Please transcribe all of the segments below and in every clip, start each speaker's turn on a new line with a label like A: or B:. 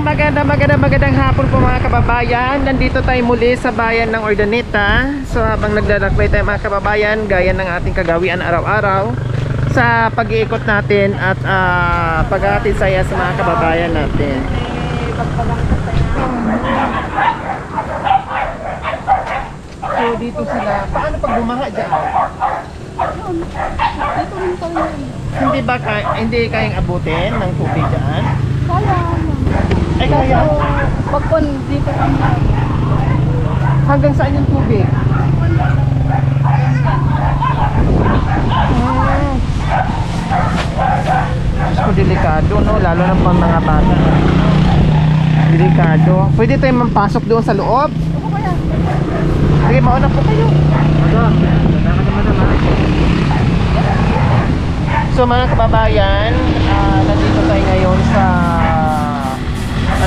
A: Magandang hapon po mga kababayan. Nandito tayo muli sa bayan ng Urdaneta. So habang naglalakbay tayo mga kababayan, gaya ng ating kagawian araw-araw sa pag-iikot natin at pag-aatid saya sa mga kababayan natin. So dito sila, paano pag bumaha dyan?
B: Dito rin tayo.
A: Hindi kayang abutin ng tubig dyan?
B: Kaya.
A: Ay kaya?
B: Pagpon, dito kami.
A: Hanggang saan yung tubig? Diyos ko, delikado, no? Lalo na pang mga bata. Delikado. Pwede tayo mampasok doon sa loob? Sige, mauna po kayo. So mga kababayan, nandito tayo ngayon sa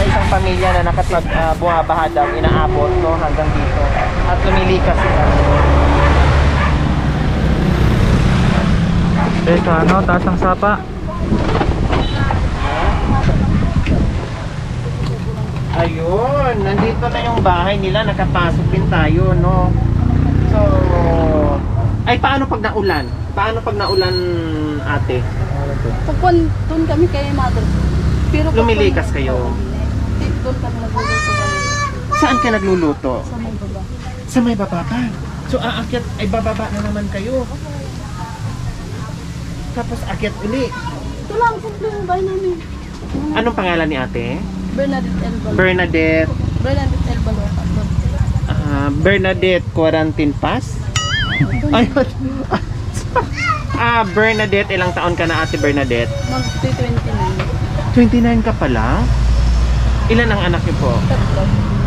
A: isang pamilya na bumabaha daw, inaabot, no, hanggang dito at lumilikas sila.
C: Teka, ano? Taas ang sapa.
A: Ayun, nandito na yung bahay nila, nakapasok din tayo, no. So, ay paano pag naulan? Paano pag naulan, ate?
B: Pagpon, doon kami kay mother. Pero
A: Lumilikas kayo?
B: Doon kami nagluluto kami.
A: Saan ka nagluluto?
B: Sa may baba.
A: Sa may baba pa. So aakyat ay bababa na naman kayo. Tapos akyat uli.
B: Ito lang, simple yung bahay namin.
A: Anong pangalan ni ate?
B: Bernadette El Balo.
A: Bernadette.
B: Bernadette El Balo.
A: Bernadette Quarantine Pass? Ayun. Bernadette, ilang taon ka na ate Bernadette?
B: Mag-29.
A: 29 ka pa lang? Ilan ang anak niyo po?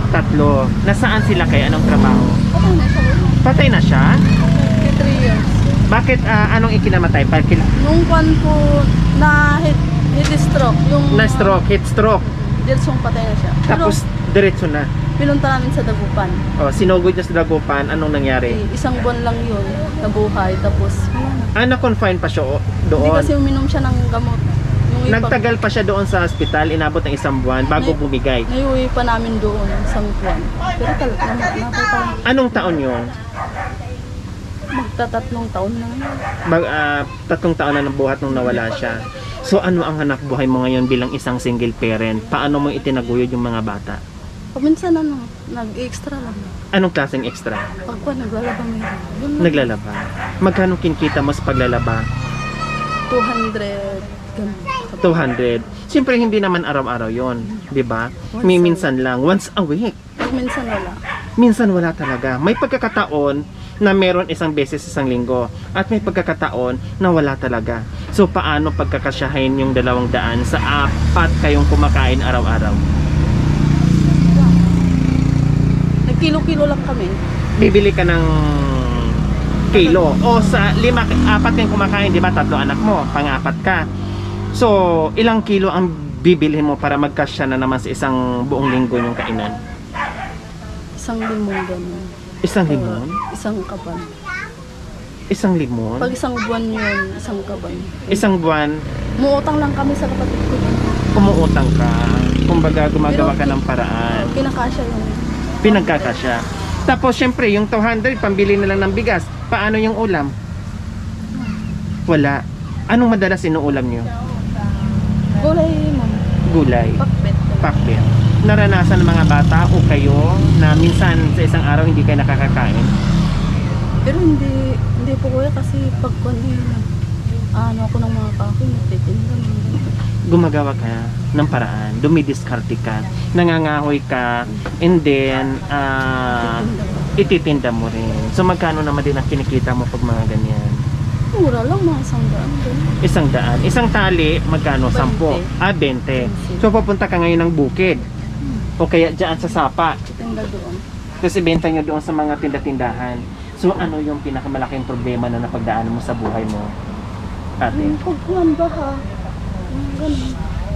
B: Tatlo.
A: 3. Nasaan sila kaya? Anong trabaho?
B: Ano na siya?
A: Patay na siya?
B: 3 years.
A: Bakit anong ikinamatay?
B: Nung kwan po na heat stroke. Yung
A: Na stroke, heat stroke.
B: diretsong patay na siya.
A: Tapos diretso na.
B: Pinunta namin sa Dagupan.
A: Oh, sinugod niya sa Dagupan, anong nangyari?
B: Isang buwan lang yun, nabuhay. Tapos, wala na.
A: Na-confine pa siya
B: Hindi
A: doon.
B: kasi uminom siya ng gamot. Yung
A: Nagtagal pa siya doon sa hospital, inabot ng 1 buwan bago bumigay.
B: Naiuwi pa namin doon, isang buwan. Pero talaga, napata.
A: Anong taon yun?
B: Magtatatlong taon na ngayon.
A: 3 taon na nabuhat nung nawala siya. So ano ang hanap buhay mo ngayon bilang isang single parent? Paano mo itinaguyod yung mga bata?
B: Paminsan nag-extra lang.
A: Anong klaseng extra?
B: Pagpa naglalaba mo yun.
A: Naglalaba. Magkano kinkita mo sa paglalaba?
B: 200. Ganun.
A: 200. Siyempre hindi naman araw-araw yon, di ba?
B: Once
A: Minsan lang, once a week.
B: Minsan wala.
A: Minsan wala talaga. May pagkakataon na meron 1 beses isang linggo at may pagkakataon na wala talaga. So paano pagkakasyahin yung 200 sa 4 kayong kumakain araw-araw?
B: Nagkilo-kilo lang kami.
A: Bibili ka ng kilo o sa 4 kayong kumakain, di ba? 3 anak mo, pang-4 ka. So ilang kilo ang bibilhin mo para magkasya na naman sa isang buong linggo yung kainan?
B: Isang limon ganun.
A: Isang limon?
B: Isang kaban.
A: Isang limon?
B: Pag isang buwan yun, isang kaban.
A: Isang buwan,
B: Muutang lang kami sa kapatid ko.
A: umuutang ka. Kumbaga gumagawa ka ng paraan.
B: Kinakasya yun.
A: Pinagkakasya. Tapos syempre yung 200 pambili na lang ng bigas. Paano yung ulam? Wala. Anong madalas inuulam nyo?
B: Gulay, ma'am.
A: Gulay.
B: Pakbet.
A: Pakbet. Naranasan ng mga bata o kayo na minsan sa isang araw hindi kayo nakakakain?
B: Pero hindi po kuya kasi pag ano ako ng mga kahoy, nagtitinda.
A: Gumagawa ka ng paraan, dumidiskarte ka, nangangahoy ka, and then ititinda mo rin. So magkano naman din ang kinikita mo pag mga ganyan?
B: Mura lang, mga 100.
A: 100. Isang tali, magkano? 10. 20. So papunta ka ngayon ng bukid. O kaya dyan sa sapa.
B: Tinda doon.
A: Tapos ibenta nyo doon sa mga tinda-tindahan. So ano yung pinakamalaking problema na napagdaanan mo sa buhay mo, ate?
B: Yung pagkuhan ba ha? Ganun.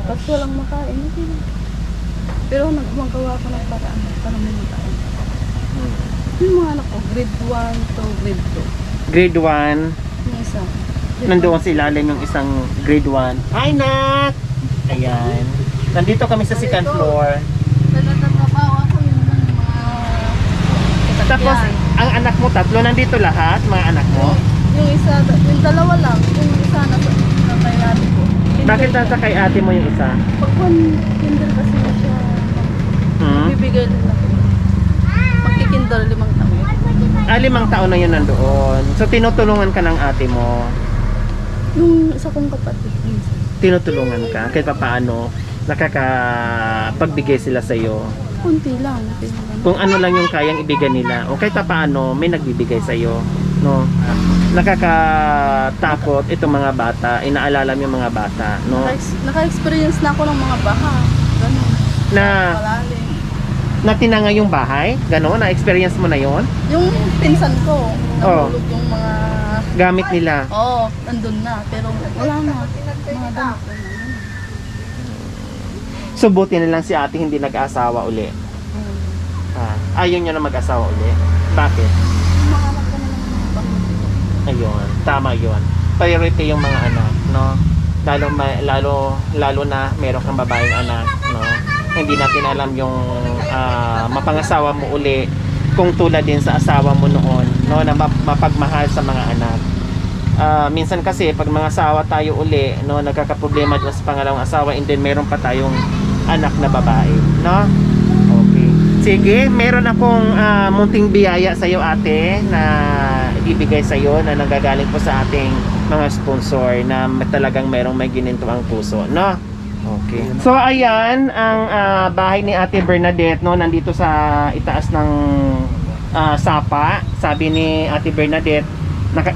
B: Pag walang makain, okay lang. Pero nagmagawa ko ng paraan para may makain. Yung mga anak ko, grade 1 to grade 2.
A: Grade 1,
B: Yung isa.
A: nandoon sa ilalim yung isang grade 1. Hi, Nat! Ayan. Nandito kami sa second floor.
B: Nagtatrabaho ako yung mga
A: Tapos,
B: sasakyan.
A: ang anak mo tatlo, nandito lahat, mga anak mo?
B: Yung isa, yung dalawa lang. Yung isa nasa kay ate ko.
A: Bakit nasa kay ate mo yung isa?
B: Pag kinder kasi na siya,
A: Hmm?
B: bibigay din ako. Magkikinder 5 taon.
A: 5 taon na yun nandoon. So, tinutulungan ka ng ate mo.
B: Yung isa kong kapatid, minsan.
A: Tinutulungan ka. Kahit pa paano, nakakapagbigay sila sa'yo.
B: Kunti lang.
A: Kung ano lang yung kayang ibigay nila. O kahit pa paano, may nagbibigay sa'yo. No? Nakakatakot itong mga bata. Inaalala mo yung mga bata. No?
B: Naka-experience na ako ng mga baha. Ganun.
A: Na,
B: Malalim.
A: na tinanga yung bahay. Gano'n? Na-experience mo na yon.
B: Yung pinsan ko,
A: Oh.
B: nahulog yung mga...
A: Gamit nila.
B: Oo, nandun na. Pero wala na. Mga damit.
A: So buti na lang si ate hindi nag-asawa uli. Ayaw niya na mag-asawa uli. Bakit?
B: Yung mga anak ko na lang.
A: Ayun, tama yun. Priority yung mga anak, no? Lalo na meron kang babaeng anak, no? Hindi natin alam yung mapangasawa mo uli kung tulad din sa asawa mo noon, no? Na mapagmahal sa mga anak. Minsan kasi pag mga asawa tayo uli, no, nagkakaproblema din sa pangalawang asawa, and then meron pa tayong anak na babae, no? Okay. Sige, meron akong munting biyaya sa iyo ate na ibibigay sa iyo na nanggagaling po sa ating mga sponsor na talagang merong may ginintuang puso, no? Okay. So ayan ang bahay ni Ate Bernadette, no, nandito sa itaas ng sapa. Sabi ni Ate Bernadette,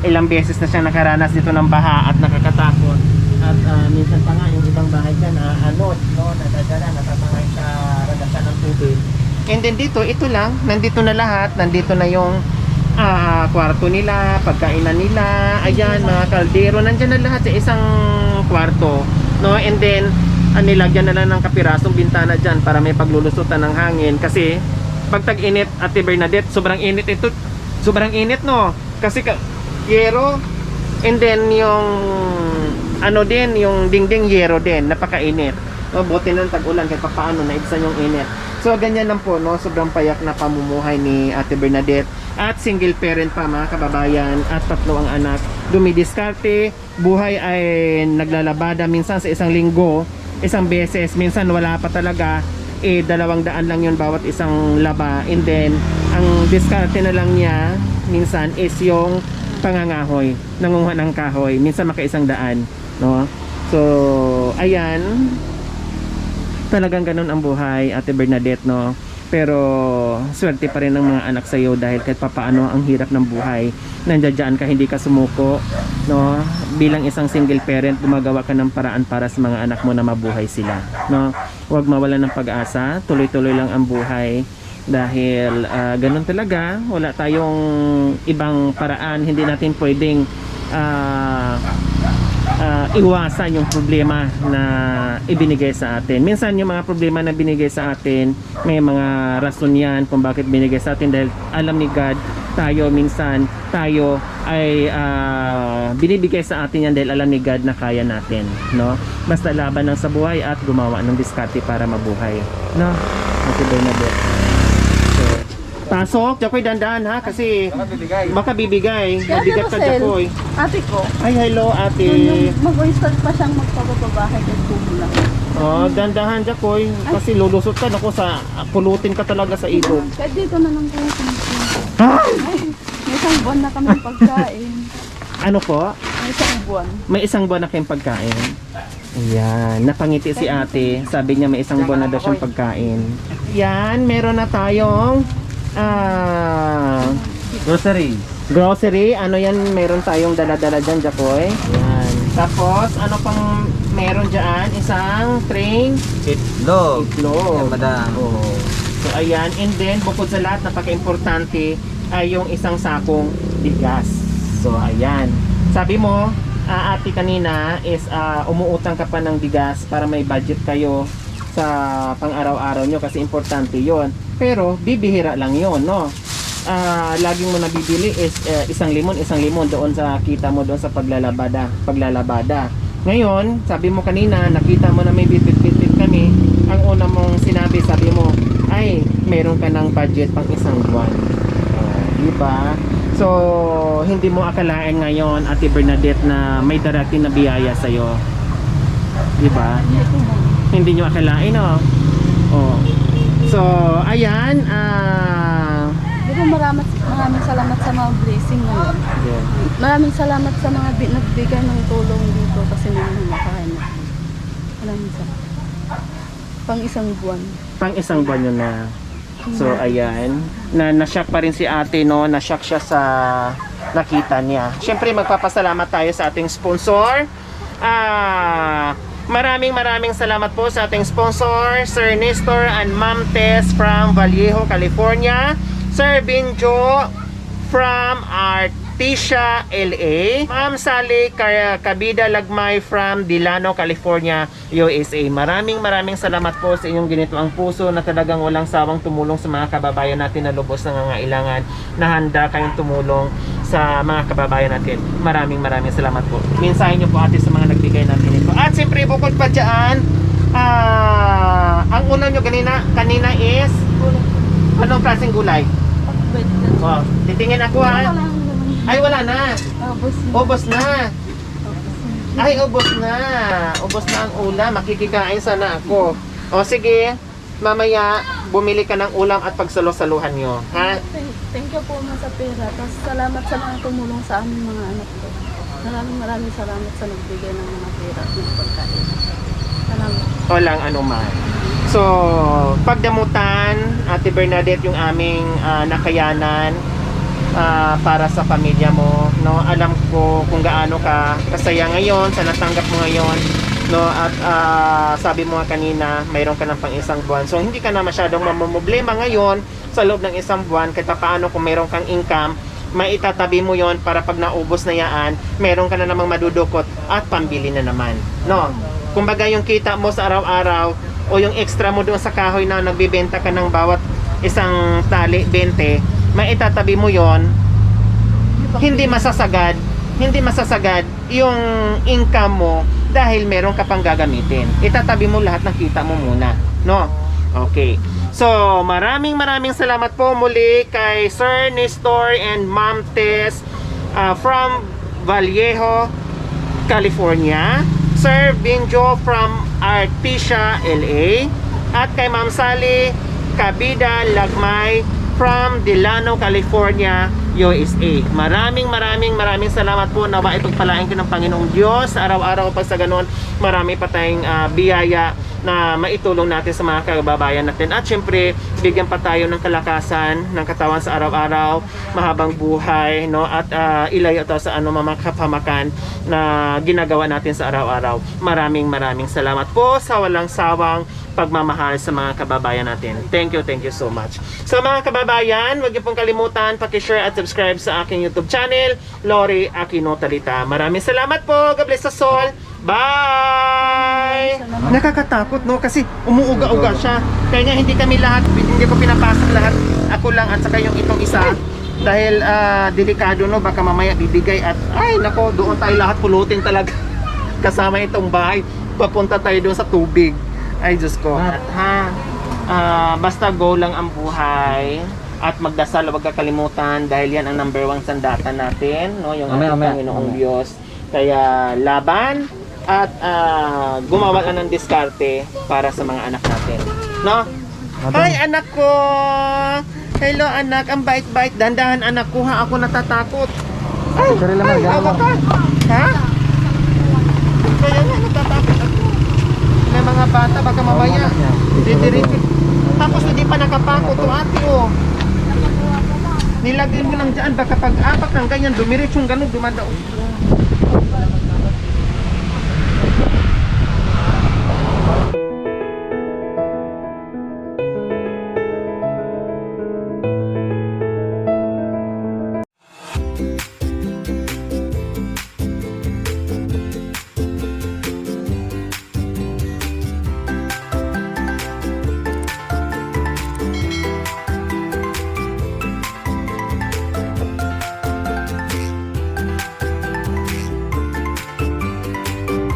A: ilang beses na siya nakaranas dito ng baha at nakakatakot. At minsan pa nga yung ibang bahay dyan no, nadadala, natatangay sa ragasan ng tubig. And then dito, ito lang, nandito na lahat, nandito na yung kwarto nila, pagkainan nila, ayan, mga kaldero, nandyan na lahat sa isang kwarto, no? And then, nilagyan na lang ng kapirasong bintana dyan para may paglulusutan ng hangin kasi pag tag-init, Ate Bernadette, sobrang init ito, sobrang init, no? Kasi yero, and then yung din, yung dingding yero din, napakainit. No, buti nang tag-ulan kahit paano naibsan yung init. So ganyan lang po, no, sobrang payak na pamumuhay ni Ate Bernadette at single parent pa mga kababayan at 3 ang anak. Dumidiskarte, buhay ay naglalabada minsan sa isang linggo, isang beses, minsan wala pa talaga, 200 lang yun bawat isang laba, and then ang diskarte na lang niya minsan is yung pangangahoy, nangunguha ng kahoy, minsan maka 100, no? So ayan, talagang ganun ang buhay Ate Bernadette, no? Pero swerte pa rin ng mga anak sa iyo dahil kahit papaano ang hirap ng buhay, nandiyan ka, hindi ka sumuko, no? Bilang isang single parent, gumagawa ka ng paraan para sa mga anak mo na mabuhay sila, no? Huwag mawalan ng pag-asa, tuloy-tuloy lang ang buhay dahil ganun talaga, wala tayong ibang paraan, hindi natin pwedeng iwasan yung problema na ibinigay sa atin. Minsan yung mga problema na binigay sa atin, may mga rason yan kung bakit binigay sa atin dahil alam ni God, minsan tayo ay binibigay sa atin yan dahil alam ni God na kaya natin, no? Basta laban lang sa buhay at gumawa ng diskarte para mabuhay, no? Ate Bernadette. Pasok, Jacoy, dandan ha, kasi baka bibigay.
B: Si Ate
A: Mabigat ka,
B: Rosel,
A: Jacoy.
B: ate ko,
A: Ay, hello, ate.
B: nung mag-start pa siyang magpapabahay kay tubo lang.
A: Oh, dandahan, Jacoy. Kasi lulusot ka, naku, pulutin ka talaga sa ilog.
B: Kahit dito na lang kayo
A: Ay!
B: May 1 buwan na kami pagkain.
A: Ano po?
B: May 1 buwan.
A: May 1 buwan na kayong pagkain. Ayan, napangiti si ate. Sabi niya may 1 buwan na daw siyang pagkain. Yan, meron na tayong grocery. Ano yan, meron tayong dala-dala dyan, Jacoy. Yan. Tapos, ano pang meron dyan? Isang train
C: Itlog.
A: itlog.
C: Madam.
A: Oh. So, ayan. And then, bukod sa lahat, napaka-importante ay yung isang sakong bigas. So, ayan. Sabi mo, ate kanina is umuutang ka pa ng bigas para may budget kayo sa pang-araw-araw nyo kasi importante yon. Pero bibihira lang yon, no? Laging mo nabibili is isang limon doon sa kita mo doon sa paglalabada. Ngayon, sabi mo kanina, nakita mo na may bitbit kami, ang una mong sinabi, sabi mo, ay, meron ka ng budget pang isang buwan. Diba? So, hindi mo akalain ngayon, Ate Bernadette, na may darating na biyaya sa'yo. Diba?
B: Hindi ko mo.
A: Hindi nyo akalain, no? Oh. So, ayan,
B: Di ba maraming salamat sa mga blessing ngayon.
A: yeah.
B: Maraming salamat sa mga nagbigay ng tulong dito kasi may makain na. Maraming salamat. Pang isang buwan.
A: Pang isang buwan yun na. So, ayan. Na-shock pa rin si ate, no? Na-shock siya sa nakita niya. Siyempre, magpapasalamat tayo sa ating sponsor. Maraming salamat po sa ating sponsor, Sir Nestor and Ma'am Tess from Vallejo, California. Sir Binjo from Artesia, LA. Ma'am Sally Kabida Lagmay from Delano, California, USA. Maraming salamat po sa inyong ginito ang puso na talagang walang sawang tumulong sa mga kababayan natin na lubos na nangangailangan, na handa kayong tumulong sa mga kababayan natin. Maraming salamat po. Mensahe niyo po ate sa mga nagbigay natin ito. At siyempre bukod pa dyan, ang una niyo kanina is anong klaseng gulay?
B: Wait,
A: Oh, titingin ako ha. Ay, wala na. Ubos na. Ay, ubos na. Ubos na ang ulam. Makikikain sana ako. O sige, mamaya bumili ka ng ulam at pagsalo-saluhan nyo. Ha?
B: Thank you po sa pera. Tapos salamat sa mga tumulong sa aming mga anak ko. Maraming salamat sa nagbigay ng mga pera at mga pagkain. Salamat.
A: Walang anuman. So, pagdamutan, Ate Bernadette, yung aming nakayanan para sa pamilya mo, no? Alam ko kung gaano ka kasaya ngayon sa natanggap mo ngayon, no? At sabi mo nga kanina, mayroon ka ng pang isang buwan. So, hindi ka na masyadong mamumblema ngayon sa loob ng isang buwan, kahit paano kung mayroon kang income, maitatabi mo yon para pag naubos na yaan, meron ka na namang madudukot at pambili na naman, no? Kumbaga yung kita mo sa araw-araw o yung extra mo doon sa kahoy na nagbibenta ka ng bawat isang tali 20, maitatabi mo yon, hindi masasagad yung income mo dahil meron ka pang gagamitin. Itatabi mo lahat ng kita mo muna, no? Okay. So, maraming salamat po muli kay Sir Nestor and Ma'am Tess from Vallejo, California. Sir Binjo from Artesia, LA. At kay Ma'am Sally Kabida Lagmay from Delano, California, USA. Maraming salamat po. Nawa ipagpalain ko ng Panginoong Diyos sa araw-araw pag sa ganon, marami pa tayong biyaya na maitulong natin sa mga kababayan natin. At syempre, bigyan pa tayo ng kalakasan ng katawan sa araw-araw, mahabang buhay, no? At ilayo ito sa mga kapamakan na ginagawa natin sa araw-araw. Maraming salamat po sa walang sawang pagmamahal sa mga kababayan natin. Thank you so much. So mga kababayan, huwag niyo pong kalimutan paki-share at subscribe sa aking YouTube channel, Lori Aquino Talita. Maraming salamat po. God bless us all. Bye! Nakakatakot, no? Kasi umuuga-uga siya. Kaya nga hindi kami lahat, hindi ko pinapasok lahat. Ako lang at saka yung itong isa. Dahil delikado, no? Baka mamaya bibigay at ay nako, doon tayo lahat pulutin talaga. Kasama itong bahay. Papunta tayo doon sa tubig. Ay Diyos ko. At basta go lang ang buhay. At magdasal, huwag kakalimutan dahil yan ang number 1 sandatan natin, no? Yung ating Panginoong Diyos. Kaya laban at gumawa ka ng diskarte para sa mga anak natin, no? Hi anak ko! Hello anak, ang bait-bait. Dandahan anak ko ha, ako natatakot. Ay, hawak ka! Ha? Kaya nga, natatakot ako. May mga bata, baka mamaya didiretso. Tapos hindi pa nakapako to ate, oh. Nilagyan mo lang dyan, baka pag-apak ng ganyan, dumiretsong ganun, dumadaw.